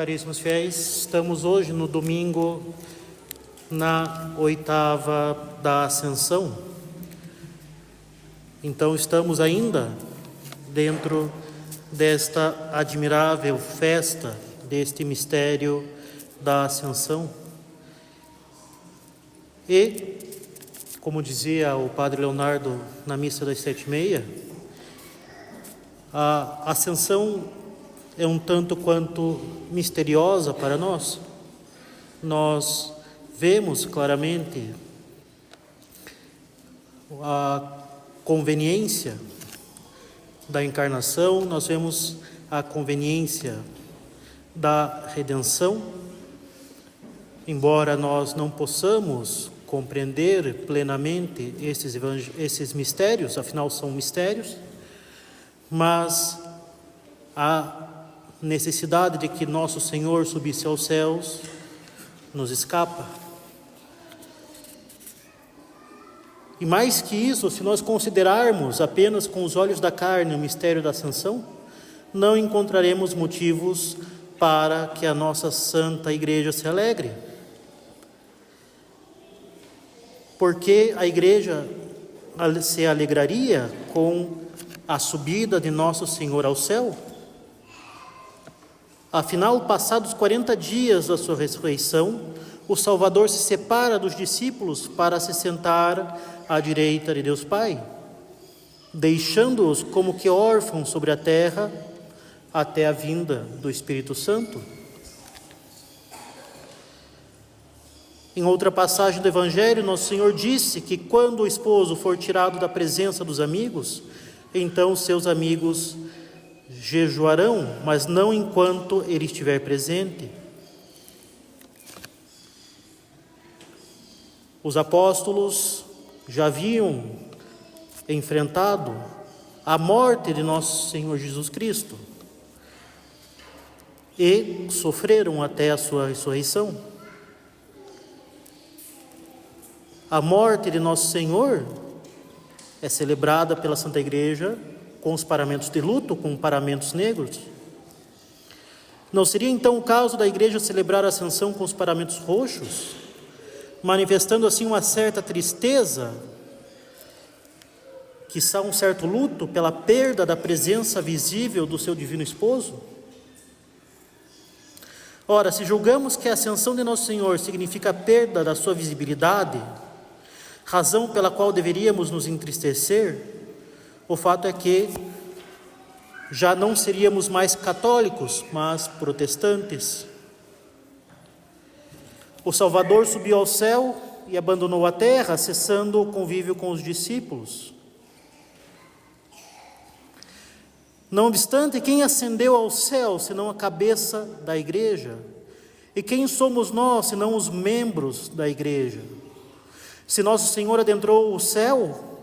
Caríssimos fiéis, estamos hoje no domingo, na oitava da Ascensão. Então estamos ainda dentro desta admirável festa, deste mistério da Ascensão. E, como dizia o Padre Leonardo na missa das 7h30, a Ascensão é um tanto quanto misteriosa para nós. Nós vemos claramente a conveniência da encarnação, nós vemos a conveniência da redenção, embora nós não possamos compreender plenamente esses mistérios, afinal são mistérios, mas a necessidade de que nosso Senhor subisse aos céus nos escapa. E mais que isso, se nós considerarmos apenas com os olhos da carne o mistério da Ascensão, não encontraremos motivos para que a nossa Santa Igreja se alegre. Porque a Igreja se alegraria com a subida de nosso Senhor ao céu? Afinal, passados 40 dias da sua ressurreição, o Salvador se separa dos discípulos para se sentar à direita de Deus Pai, deixando-os como que órfãos sobre a terra até a vinda do Espírito Santo. Em outra passagem do Evangelho, nosso Senhor disse que quando o esposo for tirado da presença dos amigos, então seus amigos jejuarão, mas não enquanto ele estiver presente. Os apóstolos já haviam enfrentado a morte de nosso Senhor Jesus Cristo e sofreram até a sua ressurreição. A morte de nosso Senhor é celebrada pela Santa Igreja com os paramentos de luto, com paramentos negros. Não seria então o caso da Igreja celebrar a Ascensão com os paramentos roxos, manifestando assim uma certa tristeza, quiçá um certo luto pela perda da presença visível do seu divino esposo? Ora, se julgamos que a Ascensão de Nosso Senhor significa a perda da sua visibilidade, razão pela qual deveríamos nos entristecer, o fato é que já não seríamos mais católicos, mas protestantes. O Salvador subiu ao céu e abandonou a terra, cessando o convívio com os discípulos. Não obstante, quem ascendeu ao céu, senão a cabeça da Igreja? E quem somos nós, senão os membros da Igreja? Se nosso Senhor adentrou o céu,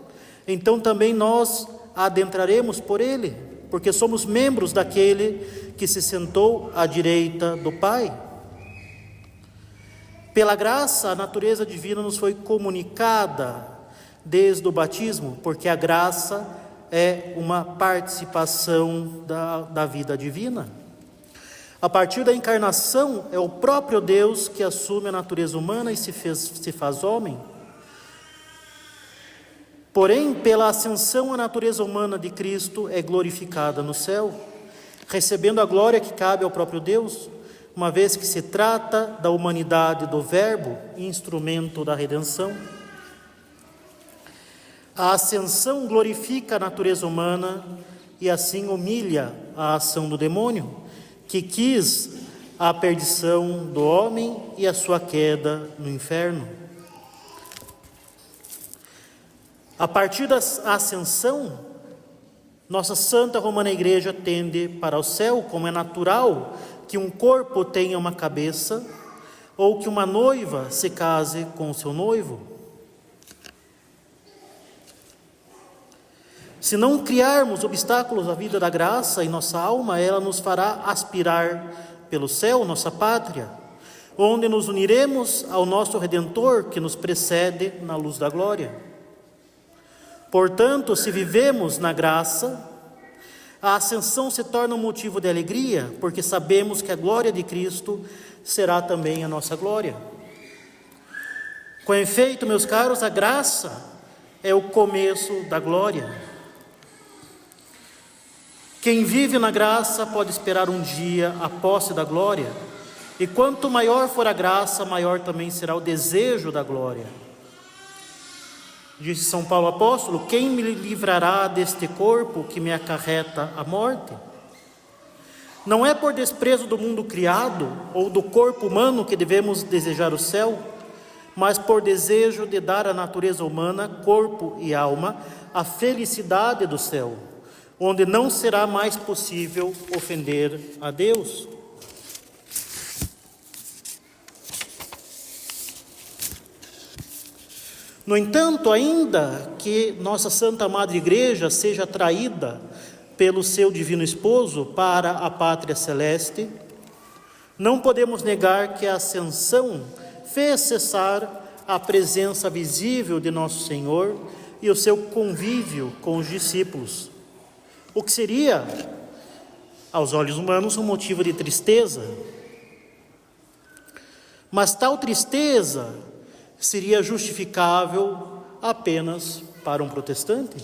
então também nós adentraremos por Ele, porque somos membros daquele que se sentou à direita do Pai. Pela graça, a natureza divina nos foi comunicada desde o batismo, porque a graça é uma participação da vida divina. A partir da encarnação, é o próprio Deus que assume a natureza humana e se faz homem. Porém, pela ascensão, a natureza humana de Cristo é glorificada no céu, recebendo a glória que cabe ao próprio Deus, uma vez que se trata da humanidade do Verbo, instrumento da redenção. A ascensão glorifica a natureza humana e assim humilha a ação do demônio, que quis a perdição do homem e a sua queda no inferno. A partir da ascensão, nossa Santa Romana Igreja tende para o céu, como é natural que um corpo tenha uma cabeça, ou que uma noiva se case com o seu noivo. Se não criarmos obstáculos à vida da graça em nossa alma, ela nos fará aspirar pelo céu, nossa pátria, onde nos uniremos ao nosso Redentor que nos precede na luz da glória. Portanto, se vivemos na graça, A ascensão se torna um motivo de alegria, porque sabemos que a glória de Cristo será também a nossa glória. Com efeito, meus caros, a graça é o começo da glória. Quem vive na graça pode esperar um dia a posse da glória, e quanto maior for a graça, maior também será o desejo da glória. Disse São Paulo apóstolo: quem me livrará deste corpo que me acarreta a morte? Não é por desprezo do mundo criado ou do corpo humano que devemos desejar o céu, mas por desejo de dar à natureza humana, corpo e alma, a felicidade do céu, onde não será mais possível ofender a Deus. No entanto, ainda que nossa Santa Madre Igreja seja atraída pelo seu divino esposo para a pátria celeste, não podemos negar que a ascensão fez cessar a presença visível de nosso Senhor e o seu convívio com os discípulos, o que seria, aos olhos humanos, um motivo de tristeza. Mas tal tristeza seria justificável apenas para um protestante?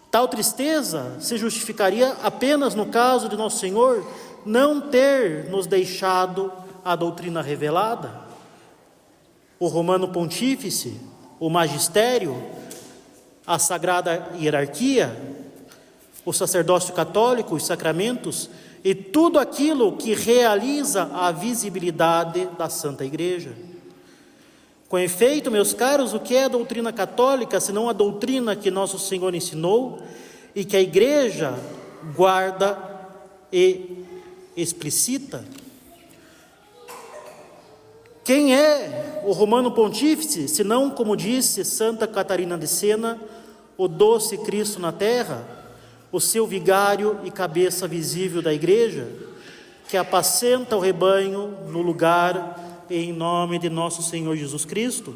Tal tristeza se justificaria apenas no caso de Nosso Senhor não ter nos deixado a doutrina revelada, o romano pontífice, o magistério, a sagrada hierarquia, o sacerdócio católico, os sacramentos e tudo aquilo que realiza a visibilidade da Santa Igreja. Com efeito, meus caros, o que é a doutrina católica, senão a doutrina que Nosso Senhor ensinou e que a Igreja guarda e explicita? Quem é o romano pontífice, senão, como disse Santa Catarina de Sena, o doce Cristo na terra, o seu vigário e cabeça visível da Igreja, que apacenta o rebanho no lugar em nome de nosso Senhor Jesus Cristo?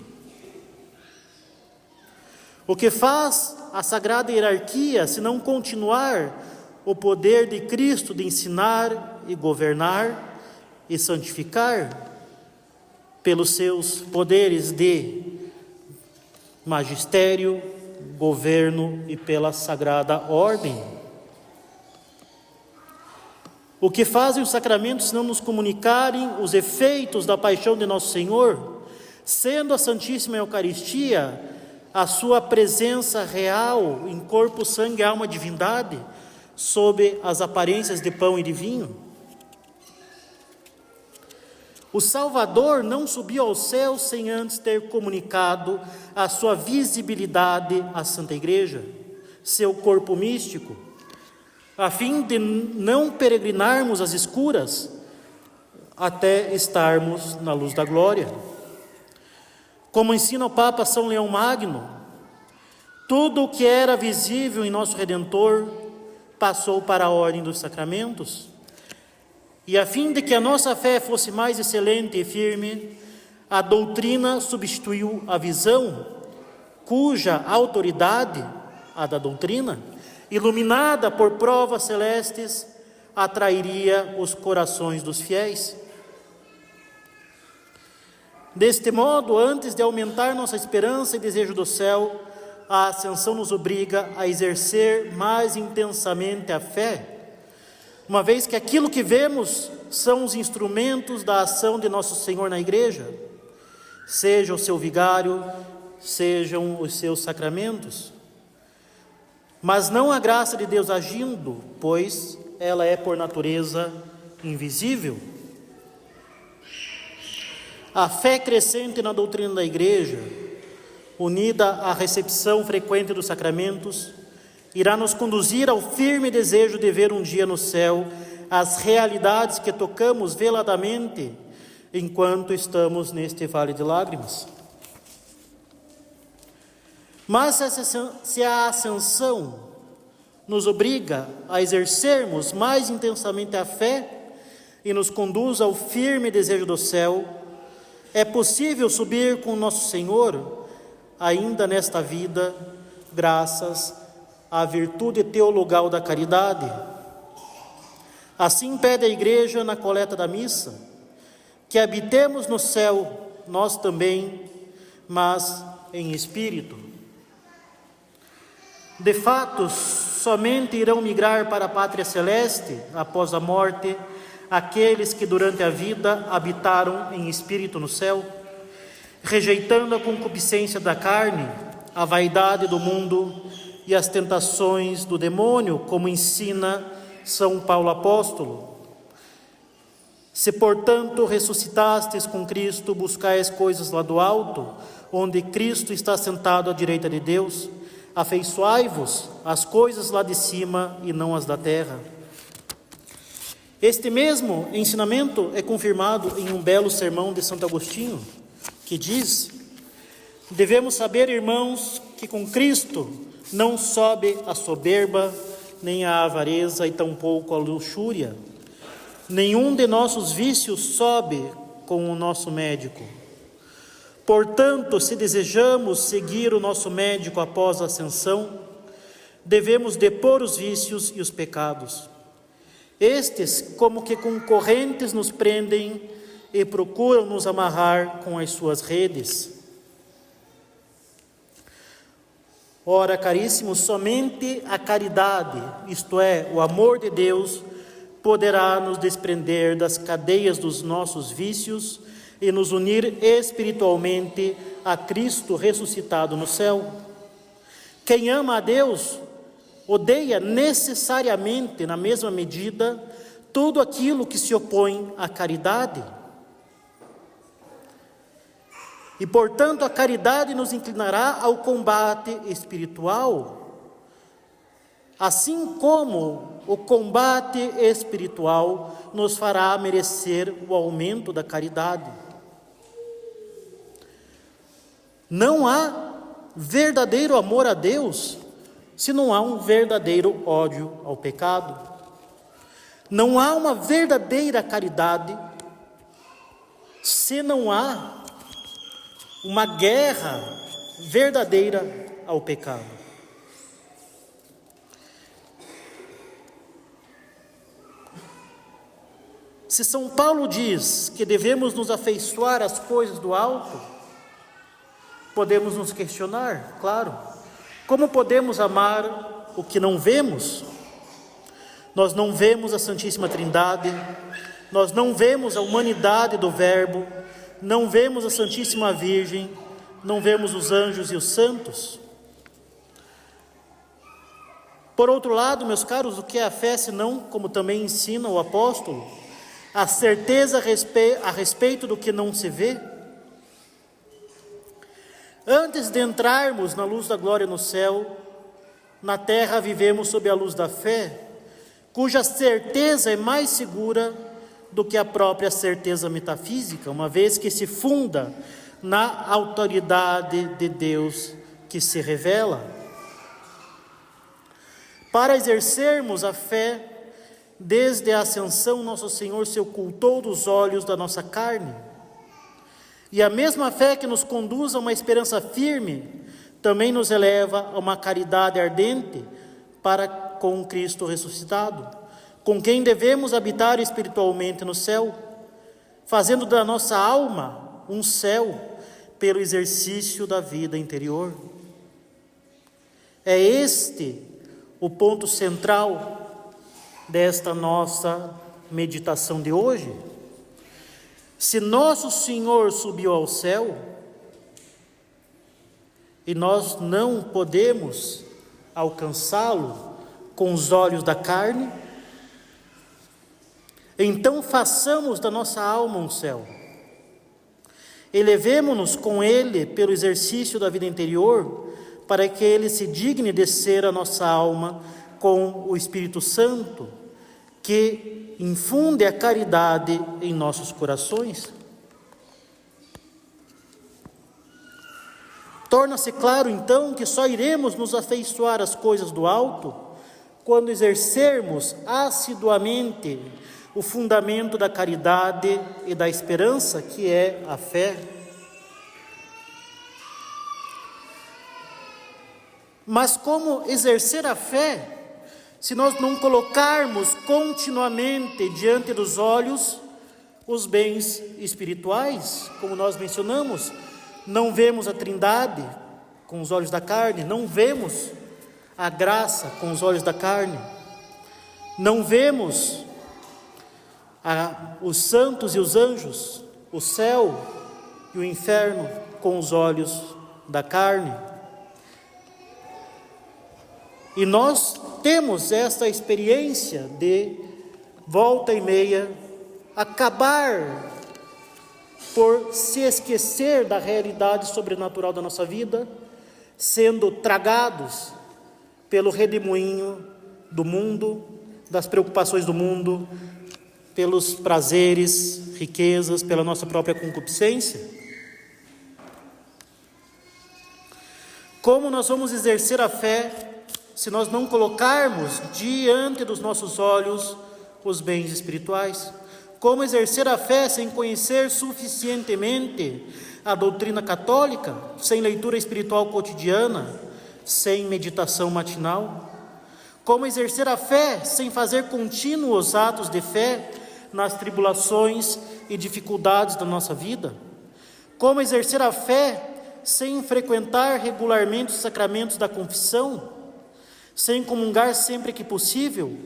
O que faz a sagrada hierarquia, se não continuar o poder de Cristo de ensinar e governar e santificar pelos seus poderes de magistério, governo e pela sagrada ordem? O que fazem os sacramentos não nos comunicarem os efeitos da paixão de Nosso Senhor, sendo a Santíssima Eucaristia a sua presença real em corpo, sangue, alma e divindade, sob as aparências de pão e de vinho? O Salvador não subiu ao céu sem antes ter comunicado a sua visibilidade à Santa Igreja, seu corpo místico, a fim de não peregrinarmos às escuras até estarmos na luz da glória. Como ensina o Papa São Leão Magno, tudo o que era visível em nosso Redentor passou para a ordem dos sacramentos, e a fim de que a nossa fé fosse mais excelente e firme, a doutrina substituiu a visão, cuja autoridade, a da doutrina, iluminada por provas celestes, atrairia os corações dos fiéis. Deste modo, antes de aumentar nossa esperança e desejo do céu, a ascensão nos obriga a exercer mais intensamente a fé, uma vez que aquilo que vemos são os instrumentos da ação de Nosso Senhor na Igreja, seja o seu vigário, sejam os seus sacramentos. Mas não a graça de Deus agindo, pois ela é por natureza invisível. A fé crescente na doutrina da Igreja, unida à recepção frequente dos sacramentos, irá nos conduzir ao firme desejo de ver um dia no céu as realidades que tocamos veladamente enquanto estamos neste vale de lágrimas. Mas se a ascensão nos obriga a exercermos mais intensamente a fé e nos conduz ao firme desejo do céu, é possível subir com nosso Senhor ainda nesta vida, graças a virtude teologal da caridade. Assim pede a Igreja na coleta da missa, que habitemos no céu, nós também, mas em espírito. De fato, somente irão migrar para a pátria celeste, após a morte, aqueles que durante a vida habitaram em espírito no céu, rejeitando a concupiscência da carne, a vaidade do mundo e as tentações do demônio, como ensina São Paulo apóstolo. Se, portanto, ressuscitastes com Cristo, buscais coisas lá do alto, onde Cristo está sentado à direita de Deus, afeiçoai-vos às coisas lá de cima e não as da terra. Este mesmo ensinamento é confirmado em um belo sermão de Santo Agostinho, que diz: devemos saber, irmãos, que com Cristo não sobe a soberba, nem a avareza e tampouco a luxúria. Nenhum de nossos vícios sobe com o nosso médico. Portanto, se desejamos seguir o nosso médico após a ascensão, devemos depor os vícios e os pecados. Estes, como que com correntes, nos prendem e procuram nos amarrar com as suas redes. Ora, caríssimos, somente a caridade, isto é, o amor de Deus, poderá nos desprender das cadeias dos nossos vícios e nos unir espiritualmente a Cristo ressuscitado no céu. Quem ama a Deus odeia necessariamente, na mesma medida, tudo aquilo que se opõe à caridade. E, portanto, a caridade nos inclinará ao combate espiritual, assim como o combate espiritual nos fará merecer o aumento da caridade. Não há verdadeiro amor a Deus se não há um verdadeiro ódio ao pecado. Não há uma verdadeira caridade se não há uma guerra verdadeira ao pecado. Se São Paulo diz que devemos nos afeiçoar às coisas do alto, podemos nos questionar, claro, como podemos amar o que não vemos? Nós não vemos a Santíssima Trindade, nós não vemos a humanidade do Verbo, não vemos a Santíssima Virgem, não vemos os anjos e os santos. Por outro lado, meus caros, o que é a fé senão, como também ensina o apóstolo, a certeza a respeito do que não se vê? Antes de entrarmos na luz da glória no céu, na terra vivemos sob a luz da fé, cuja certeza é mais segura do que a própria certeza metafísica, uma vez que se funda na autoridade de Deus que se revela. Para exercermos a fé, desde a ascensão, nosso Senhor se ocultou dos olhos da nossa carne. E a mesma fé que nos conduz a uma esperança firme, também nos eleva a uma caridade ardente para com Cristo ressuscitado, com quem devemos habitar espiritualmente no céu, fazendo da nossa alma um céu pelo exercício da vida interior. É este o ponto central desta nossa meditação de hoje. Se nosso Senhor subiu ao céu e nós não podemos alcançá-lo com os olhos da carne, então façamos da nossa alma um céu. Elevemo-nos com Ele pelo exercício da vida interior, para que Ele se digne descer a nossa alma com o Espírito Santo, que infunde a caridade em nossos corações. Torna-se claro, então, que só iremos nos afeiçoar às coisas do alto quando exercermos assiduamente o fundamento da caridade e da esperança, que é a fé. Mas como exercer a fé se nós não colocarmos continuamente diante dos olhos os bens espirituais? Como nós mencionamos, não vemos a Trindade com os olhos da carne, não vemos a graça com os olhos da carne, não vemos os santos e os anjos, o céu e o inferno com os olhos da carne. E nós temos esta experiência de, volta e meia, acabar por se esquecer da realidade sobrenatural da nossa vida, sendo tragados pelo redemoinho do mundo, das preocupações do mundo, pelos prazeres, riquezas, pela nossa própria concupiscência. Como nós vamos exercer a fé se nós não colocarmos diante dos nossos olhos os bens espirituais? Como exercer a fé sem conhecer suficientemente a doutrina católica, sem leitura espiritual cotidiana, sem meditação matinal? Como exercer a fé sem fazer contínuos atos de fé nas tribulações e dificuldades da nossa vida? Como exercer a fé sem frequentar regularmente os sacramentos da confissão, sem comungar sempre que possível,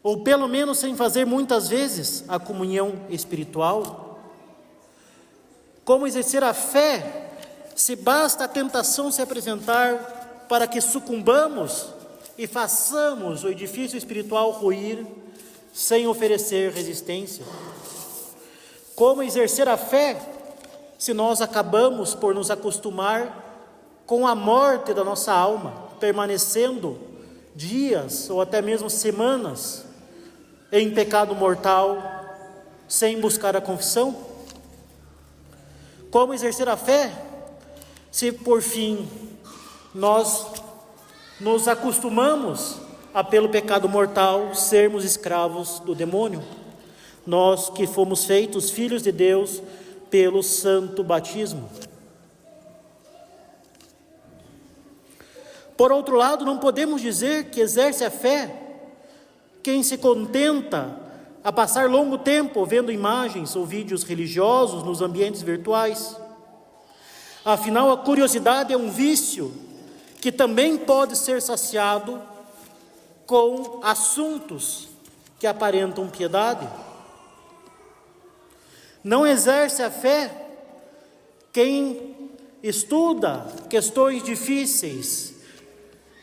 ou pelo menos sem fazer muitas vezes a comunhão espiritual? Como exercer a fé se basta a tentação se apresentar para que sucumbamos e façamos o edifício espiritual ruir sem oferecer resistência? Como exercer a fé se nós acabamos por nos acostumar com a morte da nossa alma, permanecendo dias ou até mesmo semanas em pecado mortal, sem buscar a confissão? Como exercer a fé se por fim nós nos acostumamos a, pelo pecado mortal, sermos escravos do demônio? Nós que fomos feitos filhos de Deus pelo santo batismo. Por outro lado, não podemos dizer que exerce a fé quem se contenta a passar longo tempo vendo imagens ou vídeos religiosos nos ambientes virtuais. Afinal, a curiosidade é um vício que também pode ser saciado com assuntos que aparentam piedade. Não exerce a fé quem estuda questões difíceis,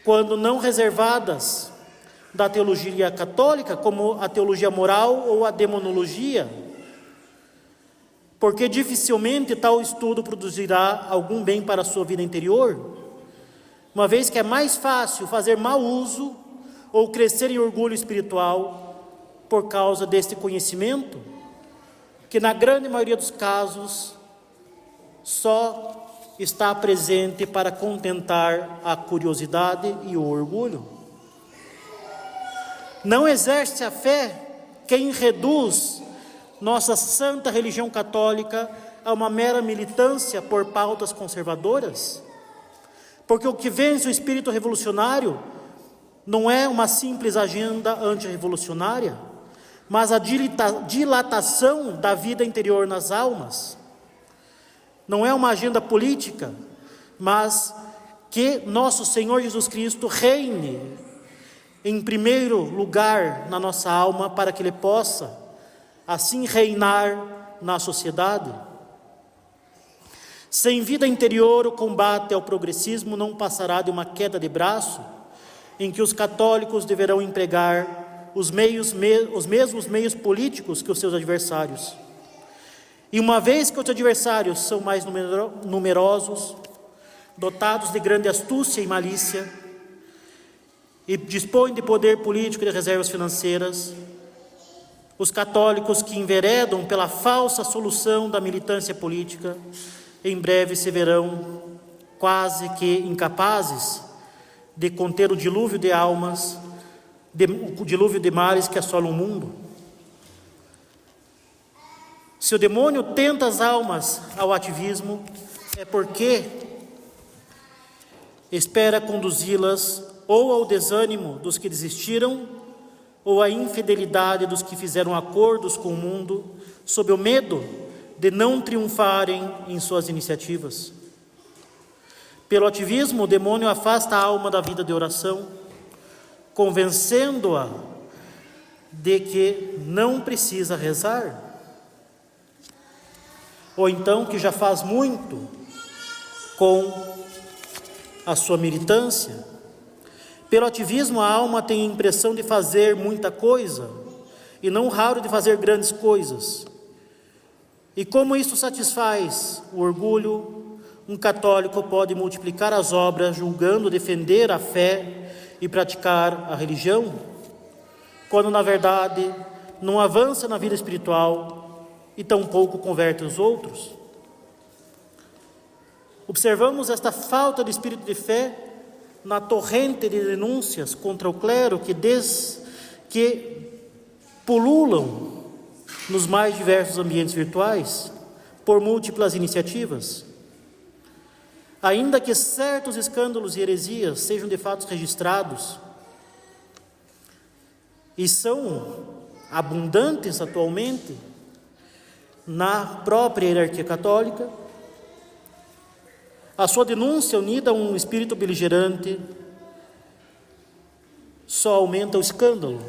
quando não reservadas da teologia católica, como a teologia moral ou a demonologia, porque dificilmente tal estudo produzirá algum bem para a sua vida interior, uma vez que é mais fácil fazer mau uso ou crescer em orgulho espiritual por causa deste conhecimento, que na grande maioria dos casos só está presente para contentar a curiosidade e o orgulho. Não exerce a fé quem reduz nossa santa religião católica a uma mera militância por pautas conservadoras, porque o que vence o espírito revolucionário não é uma simples agenda antirrevolucionária, mas a dilatação da vida interior nas almas. Não é uma agenda política, mas que nosso Senhor Jesus Cristo reine em primeiro lugar na nossa alma, para que Ele possa assim reinar na sociedade. Sem vida interior, o combate ao progressismo não passará de uma queda de braço, em que os católicos deverão empregar os mesmos meios políticos que os seus adversários. E uma vez que os adversários são mais numerosos, dotados de grande astúcia e malícia, e dispõem de poder político e de reservas financeiras, os católicos que enveredam pela falsa solução da militância política, em breve se verão quase que incapazes de conter o dilúvio de almas, o dilúvio de males que assolam o mundo. Se o demônio tenta as almas ao ativismo, é porque espera conduzi-las ou ao desânimo dos que desistiram, ou à infidelidade dos que fizeram acordos com o mundo, sob o medo de não triunfarem em suas iniciativas. Pelo ativismo, o demônio afasta a alma da vida de oração, convencendo-a de que não precisa rezar, ou então que já faz muito com a sua militância. Pelo ativismo, a alma tem a impressão de fazer muita coisa, e não raro de fazer grandes coisas. E como isso satisfaz o orgulho, um católico pode multiplicar as obras, julgando defender a fé e praticar a religião, quando na verdade não avança na vida espiritual e tampouco converte os outros. Observamos esta falta de espírito de fé na torrente de denúncias contra o clero que pululam nos mais diversos ambientes virtuais por múltiplas iniciativas. Ainda que certos escândalos e heresias sejam de fato registrados, e são abundantes atualmente na própria hierarquia católica, a sua denúncia, unida a um espírito beligerante, só aumenta o escândalo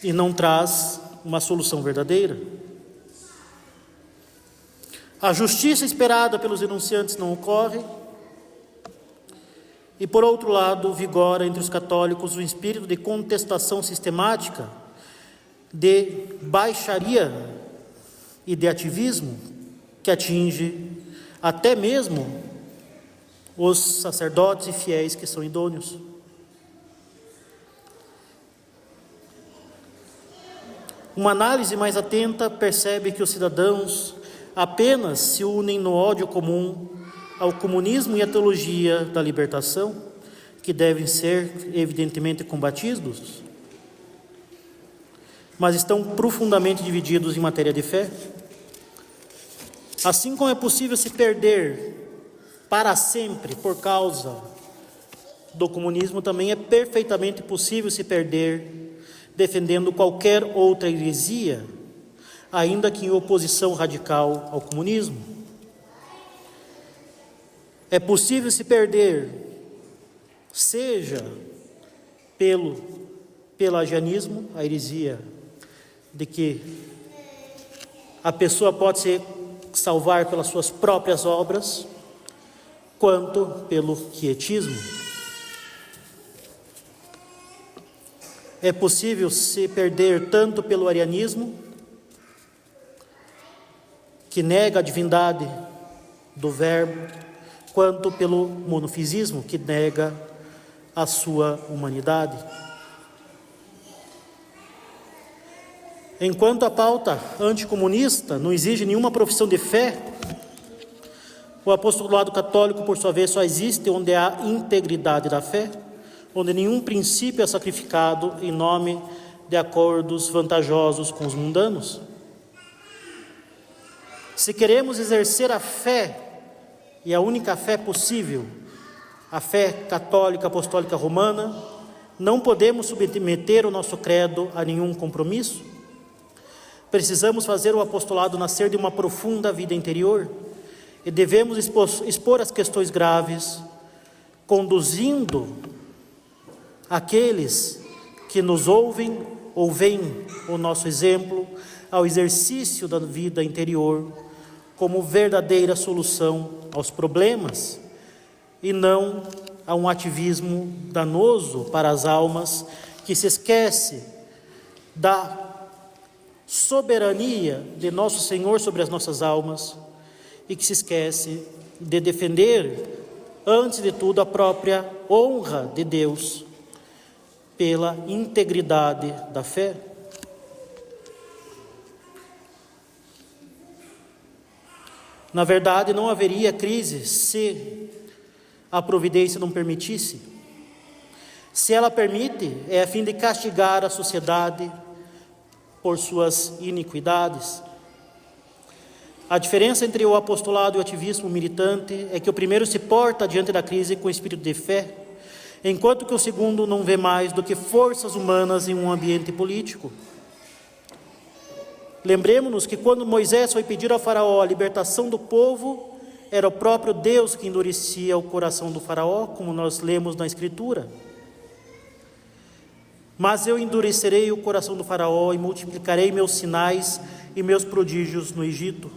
e não traz uma solução verdadeira. A justiça esperada pelos denunciantes não ocorre, e por outro lado, vigora entre os católicos o espírito de contestação sistemática, de baixaria e de ativismo, que atinge até mesmo os sacerdotes e fiéis que são idôneos. Uma análise mais atenta percebe que os cidadãos apenas se unem no ódio comum ao comunismo e à teologia da libertação, que devem ser evidentemente combatidos, mas estão profundamente divididos em matéria de fé. Assim como é possível se perder para sempre por causa do comunismo, também é perfeitamente possível se perder defendendo qualquer outra heresia, ainda que em oposição radical ao comunismo. É possível se perder, seja pelo pelagianismo, a heresia de que a pessoa pode se salvar pelas suas próprias obras, quanto pelo quietismo. É possível se perder tanto pelo arianismo, que nega a divindade do Verbo, quanto pelo monofisismo, que nega a sua humanidade. Enquanto a pauta anticomunista não exige nenhuma profissão de fé, o apostolado católico, por sua vez, só existe onde há integridade da fé, onde nenhum princípio é sacrificado em nome de acordos vantajosos com os mundanos. Se queremos exercer a fé, e a única fé possível, a fé católica apostólica romana, não podemos submeter o nosso credo a nenhum compromisso. Precisamos fazer o apostolado nascer de uma profunda vida interior e devemos expor as questões graves, conduzindo aqueles que nos ouvem ou veem o nosso exemplo ao exercício da vida interior como verdadeira solução aos problemas e não a um ativismo danoso para as almas que se esquece da soberania de nosso Senhor sobre as nossas almas e que se esquece de defender, antes de tudo, a própria honra de Deus pela integridade da fé. Na verdade, não haveria crise se a providência não permitisse. Se ela permite, é a fim de castigar a sociedade por suas iniquidades. A diferença entre o apostolado e o ativismo militante é que o primeiro se porta diante da crise com espírito de fé, enquanto que o segundo não vê mais do que forças humanas em um ambiente político. Lembremos-nos que quando Moisés foi pedir ao faraó a libertação do povo, era o próprio Deus que endurecia o coração do faraó, como nós lemos na Escritura. Mas eu endurecerei o coração do faraó e multiplicarei meus sinais e meus prodígios no Egito.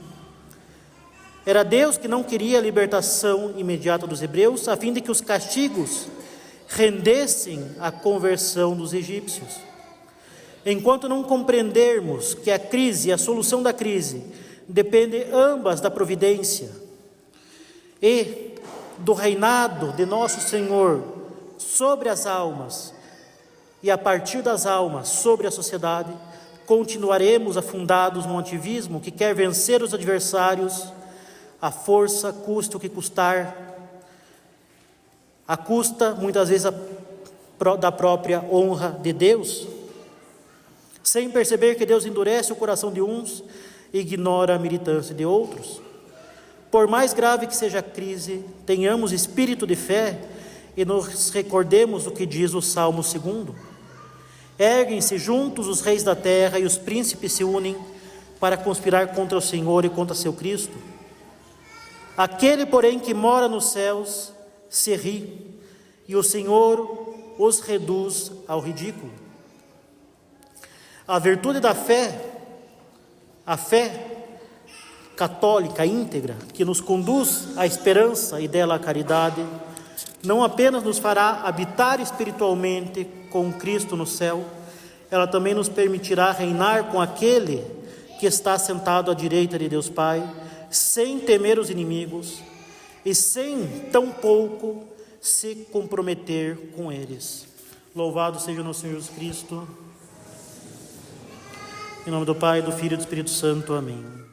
Era Deus que não queria a libertação imediata dos hebreus, a fim de que os castigos rendessem a conversão dos egípcios. Enquanto não compreendermos que a crise e a solução da crise dependem ambas da providência e do reinado de nosso Senhor sobre as almas e a partir das almas sobre a sociedade, continuaremos afundados no ativismo que quer vencer os adversários à força, custe o que custar, à custa, muitas vezes, da própria honra de Deus, sem perceber que Deus endurece o coração de uns e ignora a militância de outros. Por mais grave que seja a crise, tenhamos espírito de fé e nos recordemos o que diz o Salmo 2. Erguem-se juntos os reis da terra e os príncipes se unem para conspirar contra o Senhor e contra seu Cristo. Aquele, porém, que mora nos céus se ri, e o Senhor os reduz ao ridículo. A virtude da fé, a fé católica íntegra, que nos conduz à esperança e dela à caridade, não apenas nos fará habitar espiritualmente com Cristo no céu, ela também nos permitirá reinar com aquele que está sentado à direita de Deus Pai, sem temer os inimigos e sem tão pouco se comprometer com eles. Louvado seja o nosso Senhor Jesus Cristo. Em nome do Pai, do Filho e do Espírito Santo. Amém.